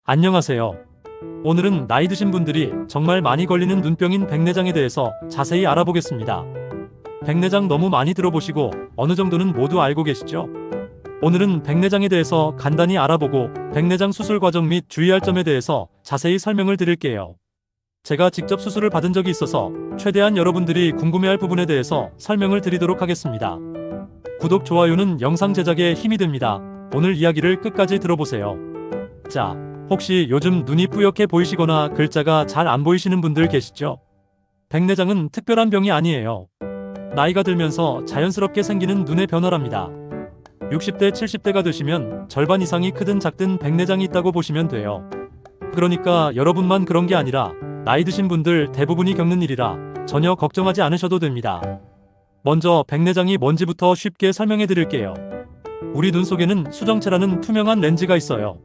안녕하세요. 오늘은 나이 드신 분들이 정말 많이 걸리는 눈병인 백내장에 대해서 자세히 알아보겠습니다. 백내장 너무 많이 들어보시고 어느 정도는 모두 알고 계시죠? 오늘은 백내장에 대해서 간단히 알아보고 백내장 수술 과정 및 주의할 점에 대해서 자세히 설명을 드릴게요. 제가 직접 수술을 받은 적이 있어서 최대한 여러분들이 궁금해할 부분에 대해서 설명을 드리도록 하겠습니다. 구독, 좋아요는 영상 제작에 힘이 됩니다. 오늘 이야기를 끝까지 들어보세요. 자, 혹시 요즘 눈이 뿌옇게 보이시거나 글자가 잘 안 보이시는 분들 계시죠? 백내장은 특별한 병이 아니에요. 나이가 들면서 자연스럽게 생기는 눈의 변화랍니다. 60대, 70대가 되시면 절반 이상이 크든 작든 백내장이 있다고 보시면 돼요. 그러니까 여러분만 그런 게 아니라 나이 드신 분들 대부분이 겪는 일이라 전혀 걱정하지 않으셔도 됩니다. 먼저 백내장이 뭔지부터 쉽게 설명해 드릴게요. 우리 눈 속에는 수정체라는 투명한 렌즈가 있어요.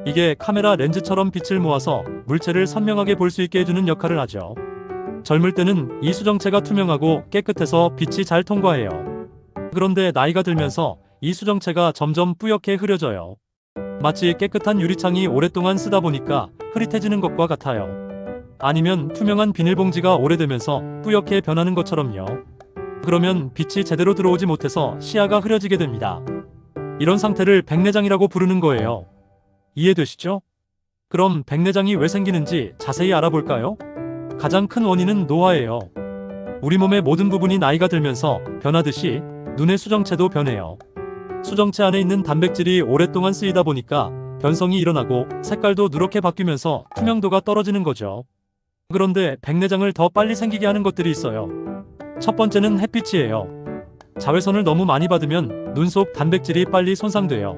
이게 카메라 렌즈처럼 빛을 모아서 물체를 선명하게 볼 수 있게 해주는 역할을 하죠. 젊을 때는 이 수정체가 투명하고 깨끗해서 빛이 잘 통과해요. 그런데 나이가 들면서 이 수정체가 점점 뿌옇게 흐려져요. 마치 깨끗한 유리창이 오랫동안 쓰다 보니까 흐릿해지는 것과 같아요. 아니면 투명한 비닐봉지가 오래되면서 뿌옇게 변하는 것처럼요. 그러면 빛이 제대로 들어오지 못해서 시야가 흐려지게 됩니다. 이런 상태를 백내장이라고 부르는 거예요. 이해되시죠? 그럼 백내장이 왜 생기는지 자세히 알아볼까요? 가장 큰 원인은 노화예요. 우리 몸의 모든 부분이 나이가 들면서 변하듯이 눈의 수정체도 변해요. 수정체 안에 있는 단백질이 오랫동안 쓰이다 보니까 변성이 일어나고 색깔도 누렇게 바뀌면서 투명도가 떨어지는 거죠. 그런데 백내장을 더 빨리 생기게 하는 것들이 있어요. 첫 번째는 햇빛이에요. 자외선을 너무 많이 받으면 눈 속 단백질이 빨리 손상돼요.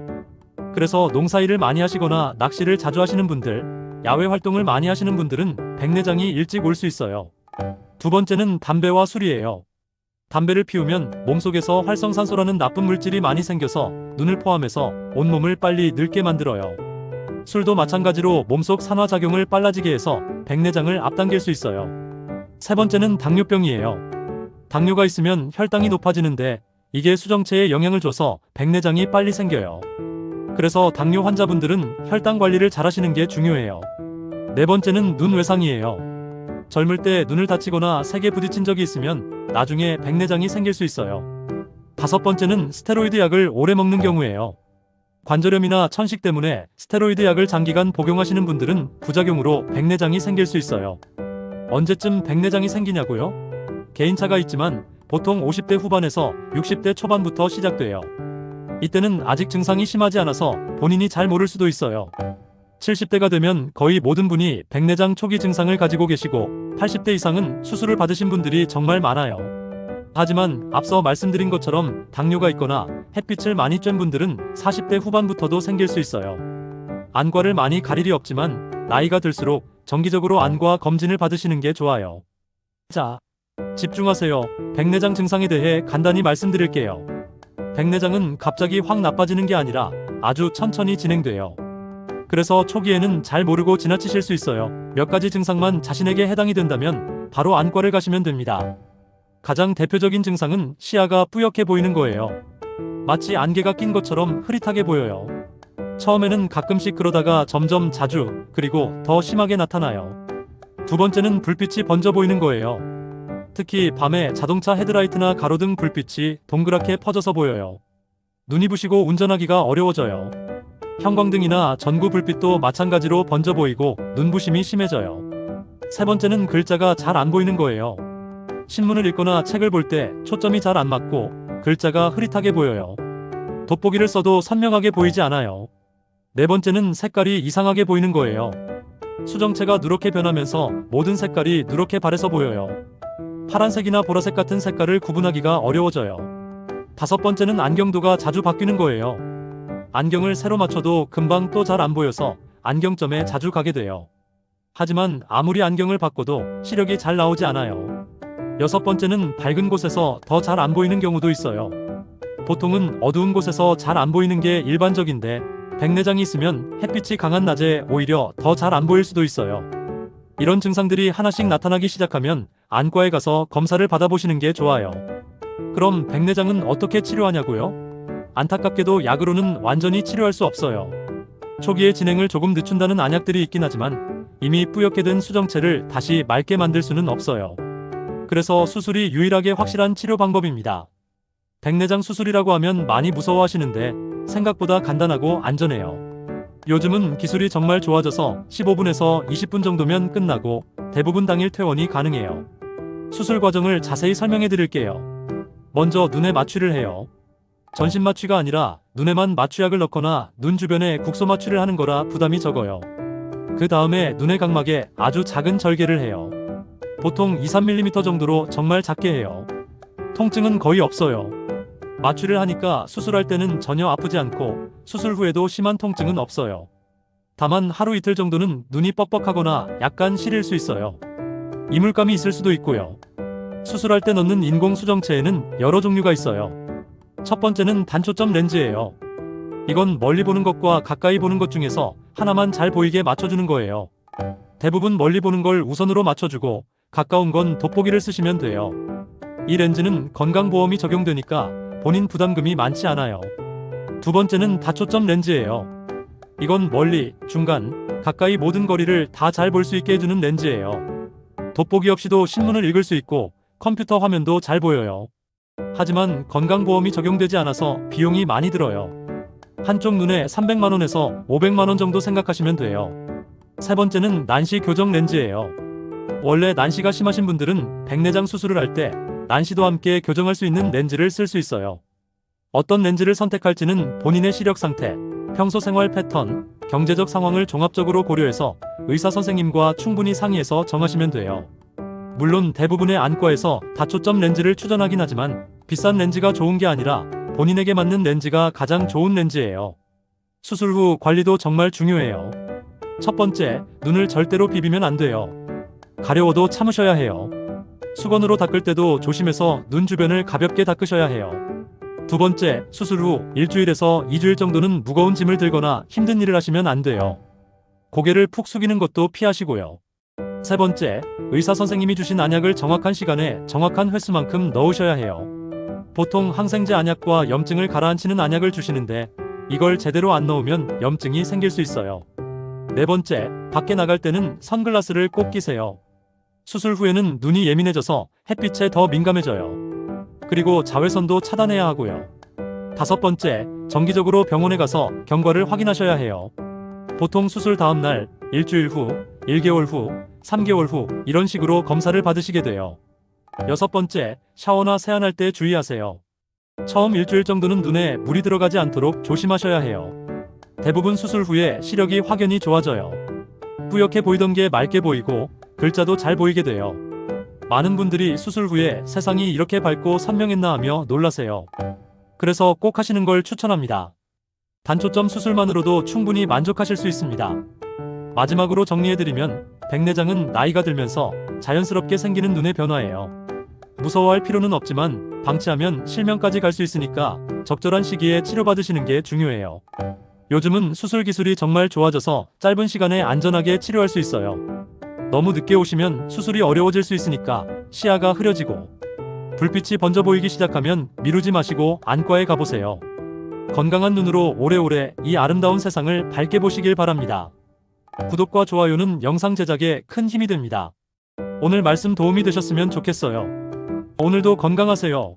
그래서 농사일을 많이 하시거나 낚시를 자주 하시는 분들, 야외 활동을 많이 하시는 분들은 백내장이 일찍 올 수 있어요. 두 번째는 담배와 술이에요. 담배를 피우면 몸속에서 활성산소라는 나쁜 물질이 많이 생겨서 눈을 포함해서 온몸을 빨리 늙게 만들어요. 술도 마찬가지로 몸속 산화작용을 빨라지게 해서 백내장을 앞당길 수 있어요. 세 번째는 당뇨병이에요. 당뇨가 있으면 혈당이 높아지는데 이게 수정체에 영향을 줘서 백내장이 빨리 생겨요. 그래서 당뇨 환자분들은 혈당 관리를 잘 하시는 게 중요해요. 네 번째는 눈 외상이에요. 젊을 때 눈을 다치거나 세게 부딪힌 적이 있으면 나중에 백내장이 생길 수 있어요. 다섯 번째는 스테로이드 약을 오래 먹는 경우예요. 관절염이나 천식 때문에 스테로이드 약을 장기간 복용하시는 분들은 부작용으로 백내장이 생길 수 있어요. 언제쯤 백내장이 생기냐고요? 개인차가 있지만 보통 50대 후반에서 60대 초반부터 시작돼요. 이때는 아직 증상이 심하지 않아서 본인이 잘 모를 수도 있어요. 70대가 되면 거의 모든 분이 백내장 초기 증상을 가지고 계시고 80대 이상은 수술을 받으신 분들이 정말 많아요. 하지만 앞서 말씀드린 것처럼 당뇨가 있거나 햇빛을 많이 쬐는 분들은 40대 후반부터도 생길 수 있어요. 안과를 많이 가릴 리 없지만 나이가 들수록 정기적으로 안과 검진을 받으시는 게 좋아요. 자, 집중하세요. 백내장 증상에 대해 간단히 말씀드릴게요. 백내장은 갑자기 확 나빠지는 게 아니라 아주 천천히 진행돼요. 그래서 초기에는 잘 모르고 지나치실 수 있어요. 몇 가지 증상만 자신에게 해당이 된다면 바로 안과를 가시면 됩니다. 가장 대표적인 증상은 시야가 뿌옇게 보이는 거예요. 마치 안개가 낀 것처럼 흐릿하게 보여요. 처음에는 가끔씩 그러다가 점점 자주, 그리고 더 심하게 나타나요. 두 번째는 불빛이 번져 보이는 거예요. 특히 밤에 자동차 헤드라이트나 가로등 불빛이 동그랗게 퍼져서 보여요. 눈이 부시고 운전하기가 어려워져요. 형광등이나 전구 불빛도 마찬가지로 번져 보이고 눈부심이 심해져요. 세 번째는 글자가 잘 안 보이는 거예요. 신문을 읽거나 책을 볼 때 초점이 잘 안 맞고 글자가 흐릿하게 보여요. 돋보기를 써도 선명하게 보이지 않아요. 네 번째는 색깔이 이상하게 보이는 거예요. 수정체가 누렇게 변하면서 모든 색깔이 누렇게 바래서 보여요. 파란색이나 보라색 같은 색깔을 구분하기가 어려워져요. 다섯 번째는 안경도가 자주 바뀌는 거예요. 안경을 새로 맞춰도 금방 또 잘 안 보여서 안경점에 자주 가게 돼요. 하지만 아무리 안경을 바꿔도 시력이 잘 나오지 않아요. 여섯 번째는 밝은 곳에서 더 잘 안 보이는 경우도 있어요. 보통은 어두운 곳에서 잘 안 보이는 게 일반적인데 백내장이 있으면 햇빛이 강한 낮에 오히려 더 잘 안 보일 수도 있어요. 이런 증상들이 하나씩 나타나기 시작하면 안과에 가서 검사를 받아보시는 게 좋아요. 그럼 백내장은 어떻게 치료하냐고요? 안타깝게도 약으로는 완전히 치료할 수 없어요. 초기에 진행을 조금 늦춘다는 안약들이 있긴 하지만 이미 뿌옇게 된 수정체를 다시 맑게 만들 수는 없어요. 그래서 수술이 유일하게 확실한 치료 방법입니다. 백내장 수술이라고 하면 많이 무서워하시는데 생각보다 간단하고 안전해요. 요즘은 기술이 정말 좋아져서 15분에서 20분 정도면 끝나고 대부분 당일 퇴원이 가능해요. 수술 과정을 자세히 설명해 드릴게요. 먼저 눈에 마취를 해요. 전신 마취가 아니라 눈에만 마취약을 넣거나 눈 주변에 국소 마취를 하는 거라 부담이 적어요. 그 다음에 눈의 각막에 아주 작은 절개를 해요. 보통 2-3mm 정도로 정말 작게 해요. 통증은 거의 없어요. 마취를 하니까 수술할 때는 전혀 아프지 않고 수술 후에도 심한 통증은 없어요. 다만 하루 이틀 정도는 눈이 뻑뻑하거나 약간 시릴 수 있어요. 이물감이 있을 수도 있고요. 수술할 때 넣는 인공 수정체에는 여러 종류가 있어요. 첫 번째는 단초점 렌즈예요. 이건 멀리 보는 것과 가까이 보는 것 중에서 하나만 잘 보이게 맞춰주는 거예요. 대부분 멀리 보는 걸 우선으로 맞춰주고 가까운 건 돋보기를 쓰시면 돼요. 이 렌즈는 건강보험이 적용되니까 본인 부담금이 많지 않아요. 두 번째는 다초점 렌즈예요. 이건 멀리, 중간, 가까이 모든 거리를 다 잘 볼 수 있게 해주는 렌즈예요. 돋보기 없이도 신문을 읽을 수 있고 컴퓨터 화면도 잘 보여요. 하지만 건강보험이 적용되지 않아서 비용이 많이 들어요. 한쪽 눈에 300만원에서 500만원 정도 생각하시면 돼요. 세 번째는 난시 교정 렌즈예요. 원래 난시가 심하신 분들은 백내장 수술을 할 때 난시도 함께 교정할 수 있는 렌즈를 쓸 수 있어요. 어떤 렌즈를 선택할지는 본인의 시력 상태, 평소 생활 패턴, 경제적 상황을 종합적으로 고려해서 의사 선생님과 충분히 상의해서 정하시면 돼요. 물론 대부분의 안과에서 다초점 렌즈를 추천하긴 하지만 비싼 렌즈가 좋은 게 아니라 본인에게 맞는 렌즈가 가장 좋은 렌즈예요. 수술 후 관리도 정말 중요해요. 첫 번째, 눈을 절대로 비비면 안 돼요. 가려워도 참으셔야 해요. 수건으로 닦을 때도 조심해서 눈 주변을 가볍게 닦으셔야 해요. 두 번째, 수술 후 일주일에서 2주일 정도는 무거운 짐을 들거나 힘든 일을 하시면 안 돼요. 고개를 푹 숙이는 것도 피하시고요. 세 번째, 의사 선생님이 주신 안약을 정확한 시간에 정확한 횟수만큼 넣으셔야 해요. 보통 항생제 안약과 염증을 가라앉히는 안약을 주시는데 이걸 제대로 안 넣으면 염증이 생길 수 있어요. 네 번째, 밖에 나갈 때는 선글라스를 꼭 끼세요. 수술 후에는 눈이 예민해져서 햇빛에 더 민감해져요. 그리고 자외선도 차단해야 하고요. 다섯 번째, 정기적으로 병원에 가서 경과를 확인하셔야 해요. 보통 수술 다음 날, 일주일 후, 1개월 후, 3개월 후 이런 식으로 검사를 받으시게 돼요. 여섯 번째, 샤워나 세안할 때 주의하세요. 처음 일주일 정도는 눈에 물이 들어가지 않도록 조심하셔야 해요. 대부분 수술 후에 시력이 확연히 좋아져요. 뿌옇게 보이던 게 맑게 보이고 글자도 잘 보이게 돼요. 많은 분들이 수술 후에 세상이 이렇게 밝고 선명했나 하며 놀라세요. 그래서 꼭 하시는 걸 추천합니다. 단초점 수술만으로도 충분히 만족하실 수 있습니다. 마지막으로 정리해드리면 백내장은 나이가 들면서 자연스럽게 생기는 눈의 변화예요. 무서워할 필요는 없지만 방치하면 실명까지 갈 수 있으니까 적절한 시기에 치료받으시는 게 중요해요. 요즘은 수술 기술이 정말 좋아져서 짧은 시간에 안전하게 치료할 수 있어요. 너무 늦게 오시면 수술이 어려워질 수 있으니까 시야가 흐려지고 불빛이 번져 보이기 시작하면 미루지 마시고 안과에 가보세요. 건강한 눈으로 오래오래 이 아름다운 세상을 밝게 보시길 바랍니다. 구독과 좋아요는 영상 제작에 큰 힘이 됩니다. 오늘 말씀 도움이 되셨으면 좋겠어요. 오늘도 건강하세요.